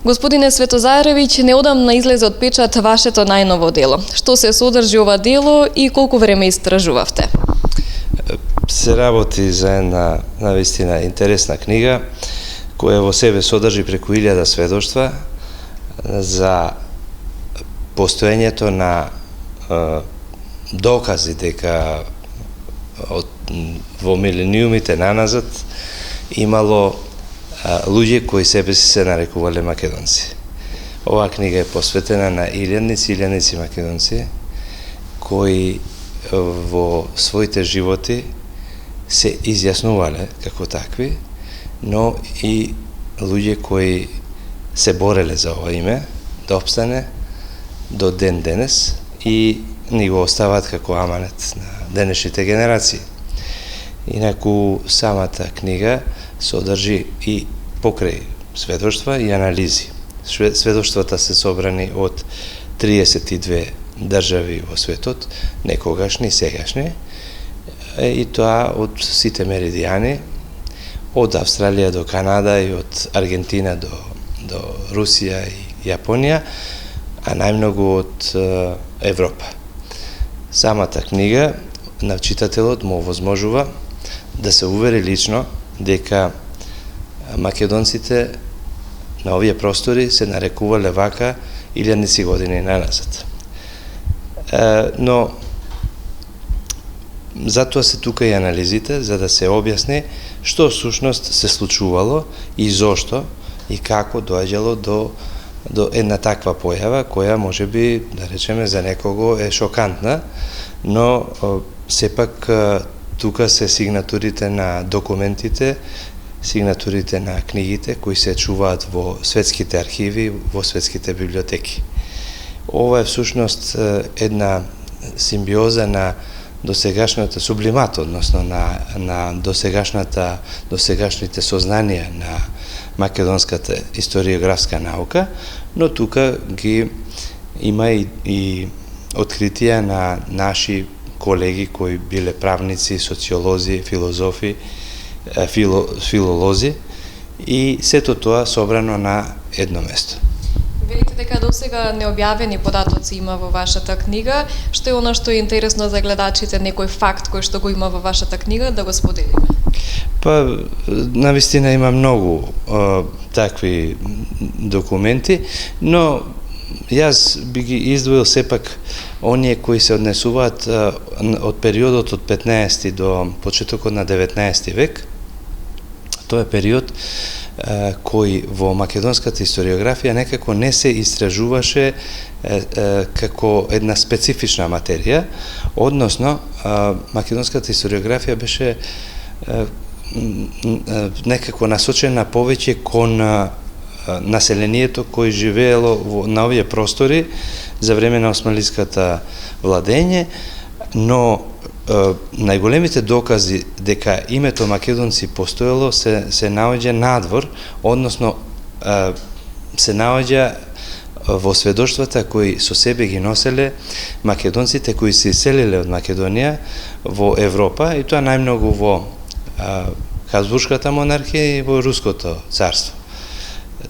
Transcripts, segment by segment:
Господине Светозаревиќ, неодамна излезе од печат вашето најново дело. Што се содржи ова дело и колку време истражувавте? Се работи за една навистина интересна книга, која во себе содржи преку 1000 сведоштва за постоењето на докази дека во милениумите наназад имало луѓе кои себе си се нарекувале македонци. Оваа книга е посветена на илјадници македонци кои во своите животи се изјаснувале како такви, но и луѓе кои се бореле за ова име да опстане до ден денес и ни го остават како аманет на денешните генерации. Инаку самата книга содржи и покрај сведоштва и анализи. Сведоштвата се собрани од 32 држави во светот, некогашни и сегашни, и тоа од сите меридијани, од Австралија до Канада и од Аргентина до Русија и Јапонија, а најмногу од Европа. Самата книга на читателот му овозможува да се увери лично дека македонците на овие простори се нарекувале вака илјадници години наназад. Но затоа се тука и анализите, за да се објасни што всушност се случувало и зошто и како доаѓало до една таква појава, која можеби, да речеме, за некого е шокантна, но сепак тука се сигнатурите на документите, сигнатурите на книгите кои се чуваат во светските архиви, во светските библиотеки. Ова е всушност една симбиоза на досегашната сублимат, односно на досегашните сознанија на македонската историографска наука, но тука ги има и откритија на наши колеги кои биле правници, социолози, филозофи, филолози и сето тоа собрано на едно место. Велите дека досега необјавени податоци има во вашата книга. Што е оно што е интересно за гледачите, некој факт кој што го има во вашата книга, да го споделиме? Па, навистина има многу такви документи, но јас би ги издвоил сепак оние кои се однесуваат од периодот од 15 до почетокот на 19 век. Тоа е период кој во македонската историографија некако не се истражуваше како една специфична материја, односно македонската историографија беше некако насочена повеќе кон населението кој живеело на овие простори за време на османлиската владење, но најголемите докази дека името македонци постоело се наоѓа надвор, односно се наоѓа во сведоштвата кои со себе ги носеле македонците кои се иселиле од Македонија во Европа, и тоа најмногу во Хабсбуршката монархија и во Руското царство.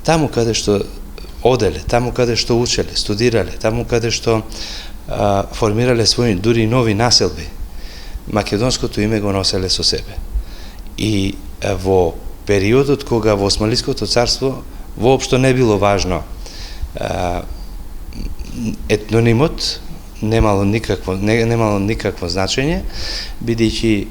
Таму каде што оделе, таму каде што учеле, студирале, таму каде што формирале своји дури нови населби, македонското име го носеле со себе. И во периодот кога во Османлиското царство воопшто не било важно етнонимот, немало никакво значење, бидејќи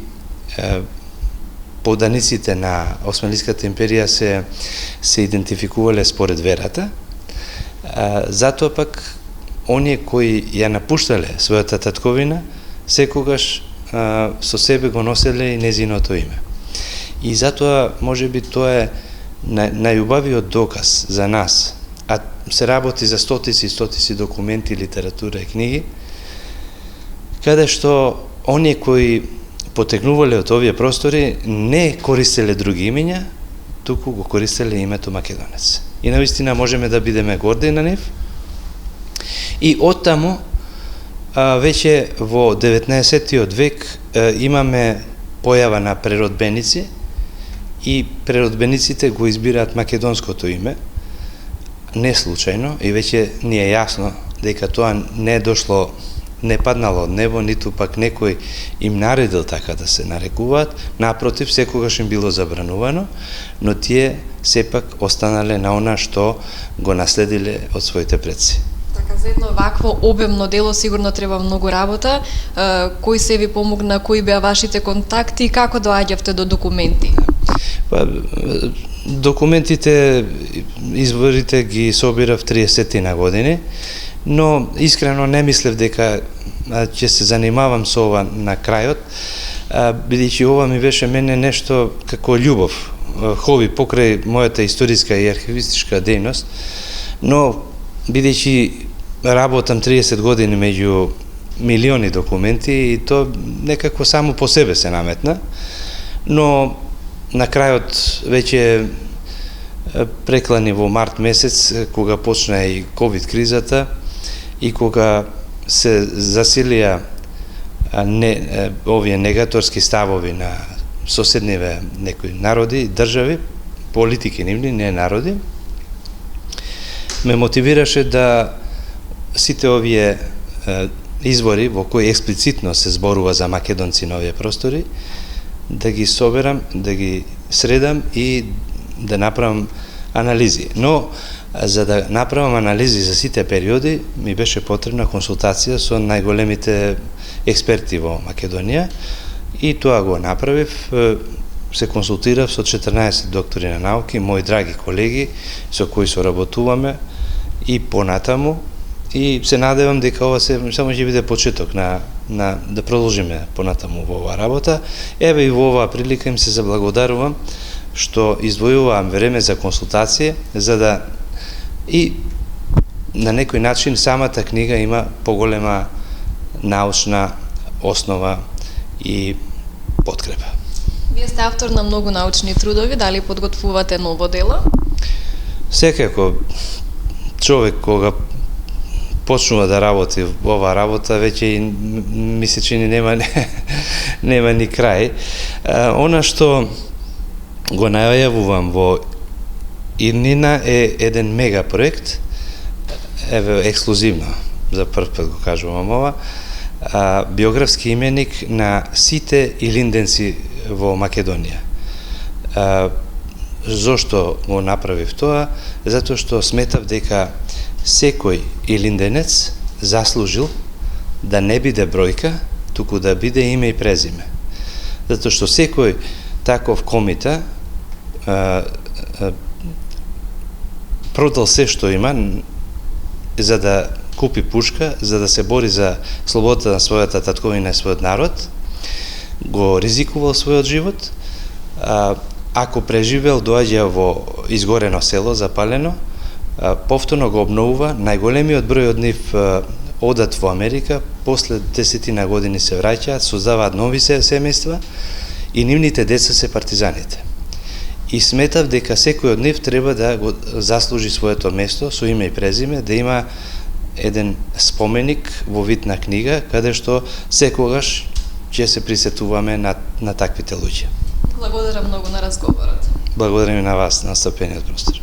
поданиците на Османлиската империја се идентификувале според верата, затоа пак оние кои ја напуштале својата татковина секогаш со себе го носеле и незиното име. И затоа можеби тоа е најубавиот доказ за нас, а се работи за стотици документи, литература и книги, каде што оние кои потекнувале од овие простори не користеле други имиња, туку го користеле името македонец. И навистина можеме да бидеме горди на нив. И оттаму веќе во 19 век имаме појава на преродбеници и преродбениците го избираат македонското име, не случајно и веќе ни е јасно дека тоа не е дошло, не паднало од небо, ниту пак некој им наредил така да се нарекуваат, напротив, секогаш им било забранувано, но тие сепак останале на она што го наследиле од своите предци. Така, за едно вакво обемно дело сигурно треба многу работа. Кој се ви помогна, кои беа вашите контакти и како доаѓавте до документи? Па, документите, изворите ги собирав 30 на години, но искрено не мислев дека ќе се занимавам со ова на крајот, бидејќи ова ми беше мене нешто како љубов, хоби покрај мојата историска и архивистичка дејност, но бидејќи работам 30 години меѓу милиони документи и то некако само по себе се наметна, но на крајот веќе преклани во март месец, кога почна и ковид кризата и кога се засилија овие негаторски ставови на соседниве некои народи, држави, политики нивни, не народи, ме мотивираше да сите овие извори во кои експлицитно се зборува за македонци на овие простори, да ги соберам, да ги средам и да направам анализи. Но за да направам анализи за сите периоди, ми беше потребна консултација со најголемите експерти во Македонија и тоа го направив. Се консултирав со 14 доктори на науки, мои драги колеги со кои соработуваме и понатаму, и се надевам дека ова само ќе биде почеток на да продолжиме понатаму во оваа работа. Еве и во оваа прилика им се заблагодарувам што издвојувам време за консултација, за да и на некој начин самата книга има поголема научна основа и подкрепа. Вие сте автор на многу научни трудови, дали подготвувате ново дело? Секако човек кога почнува да работи во оваа работа, веќе ми се чини нема ни крај. Она што го најавувам во иднина е еден мега проект, еве ексклузивно, за прв пат го кажувам ова, биографски именик на сите илинденци во Македонија. Зошто го направив тоа? Затоа што сметав дека секој илинденец заслужил да не биде бројка, туку да биде име и презиме. Затоа што секој таков комита продал се што има за да купи пушка, за да се бори за слободата на својата татковина и својот народ, го ризикувал својот живот, ако преживел, доаѓа во изгорено село, запалено, повторно го обновува, најголемиот број од нив одат во Америка, после 10 години се враќаат, создаваат нови семејства и нивните деца се партизаните. И сметав дека секој од нив треба да го заслужи своето место со име и презиме, да има еден споменик во вид на книга, каде што секогаш ќе се присетуваме на таквите луѓе. Благодарам многу на разговорот. Благодарам и на вас, на настапениот простор.